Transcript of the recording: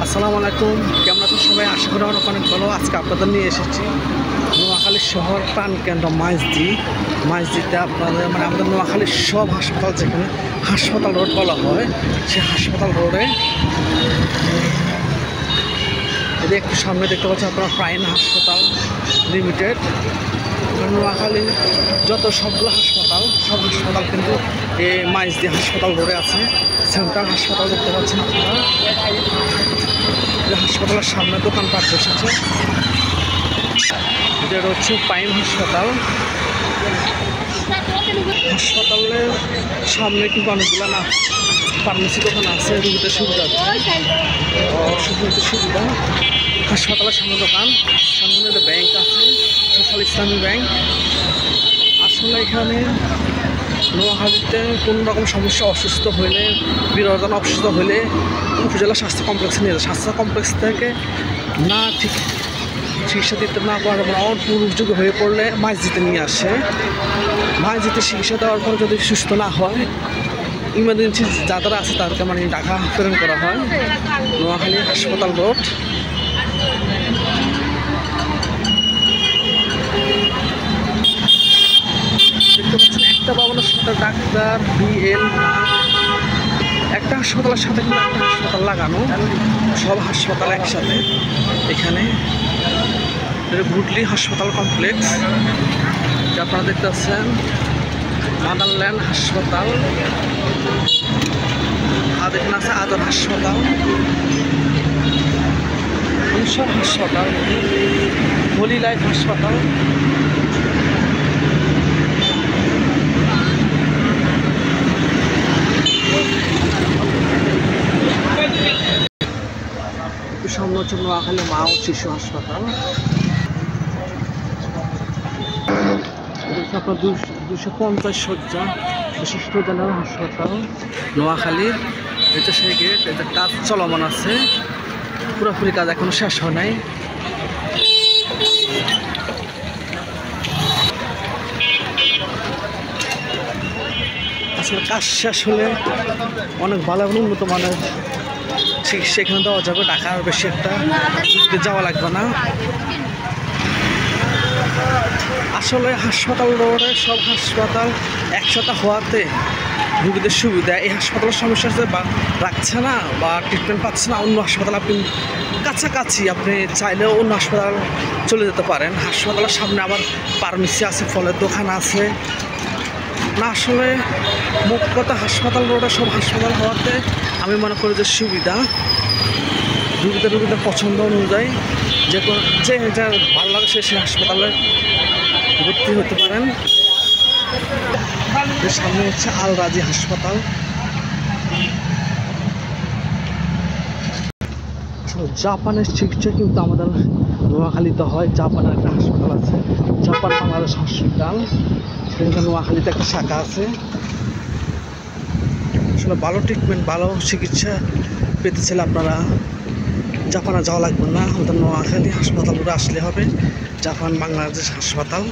আসসালামু আলাইকুম, কেমন আছেন সবাই? আশা করি অনেক ভালো। আজকে আপনাদের নিয়ে এসেছি নোয়াখালী শহর প্রাণকেন্দ্র মাইজদিতে। আপনাদের আমাদের নোয়াখালীর সব হাসপাতাল, যেখানে হাসপাতাল রোড বলা হয়, সেই হাসপাতাল রোডে এদের একটু সামনে দেখতে পাচ্ছেন আপনারা প্রাইম হাসপাতাল লিমিটেড। নোয়াখালীর যত সবগুলো হাসপাতাল, সব হাসপাতাল কিন্তু এই মাইজদি হাসপাতাল রোডে আছে। সেন্ট্রাল হাসপাতাল দেখতে পাচ্ছেন আপনারা, হাসপাতালের সামনে দোকানপাট বসেছে। এটা হচ্ছে প্রাইম হাসপাতাল। হাসপাতালের সামনে কিন্তু অনেকগুলো না ফার্মেসি দোকান আছে, রুগীদের সুবিধা সুবিধা। হাসপাতালের সামনে দোকান, সামনে একটা ব্যাংক আছে, সোশ্যাল ইসলামী ব্যাংক। আসলে এখানে নোয়াখালীতে কোনো রকম সমস্যা, অসুস্থ হইলে, বিরোধন অসুস্থ হইলে উপজেলা স্বাস্থ্য কমপ্লেক্সে নিয়ে যায়। স্বাস্থ্য কমপ্লেক্স থেকে না ঠিক চিকিৎসা দিতে না পারে, অপুরুষযোগ্য হয়ে পড়লে মাইজদিতে নিয়ে আসে। মাইজদিতে চিকিৎসা দেওয়ার পর যদি সুস্থ না হয়, ইমার্জেন্সি যারা আছে তাদেরকে ঢাকা প্রেরণ করা হয়। নোয়াখালী হাসপাতাল রোড। দেখতে পাচ্ছেন একটা ভবনের সাথে ডাক্তার BL, একটা হাসপাতালের সাথে কিন্তু একটা হাসপাতাল লাগানো, সব হাসপাতাল একসাথে এখানে। গুডলি হাসপাতাল কমপ্লেক্স, আপনারা দেখতে পাচ্ছেন। মাদারল্যান্ড হাসপাতাল, আর এখানে আছে আদর হাসপাতাল, সব হাসপাতাল। হোলি লাইফ হাসপাতাল, সামনে হচ্ছে নোয়াখালী মা ও শিশু হাসপাতাল। আপনার 250 শয্যা বিশিষ্ট জেনারেল হাসপাতাল নোয়াখালীর। এটা সেই গেট, এটা কাজ চলমান আছে, পুরোপুরি কাজ এখনো শেষ হয় নাই। আসলে কাজ শেষ হলে অনেক ভালো এবং উন্নত মানের চিকিৎসা এখানে দেওয়া যাবে। ঢাকার বেশি একটা যাওয়া লাগবে না। আসলে হাসপাতাল রোডে সব হাসপাতাল একসাথে হওয়াতে রোগীদের সুবিধা। এই হাসপাতালের সমস্যা হচ্ছে রাখছে না বা ট্রিটমেন্ট পাচ্ছে না। অন্য হাসপাতাল আপনি কাছাকাছি, আপনি চাইলেও অন্য হাসপাতাল চলে যেতে পারেন। হাসপাতালের সামনে আবার ফার্মেসি আছে, ফলের দোকান আছে না। আসলে মোট কথা হাসপাতাল রোডে সব হাসপাতাল হওয়াতে আমি মনে করি যে সুবিধা। রুগীদের পছন্দ অনুযায়ী যে যা ভালো লাগে সেই হাসপাতালে ভর্তি হতে পারেন। সামনে হচ্ছে আল রাজি হাসপাতাল। জাপানের চিকিৎসা কিন্তু আমাদের নোয়াখালীতে হয়। জাপানের একটা হাসপাতাল আছে, জাপান বাংলাদেশ হসপিটাল, সেখানে নোয়াখালীতে একটা শাখা আছে। আসলে ভালো ট্রিটমেন্ট, ভালো চিকিৎসা পেতে চাইলে আপনারা জাপানে যাওয়া লাগবে না, আমাদের নোয়াখালী হাসপাতাল আসলে হবে। জাপান বাংলাদেশ হাসপাতাল।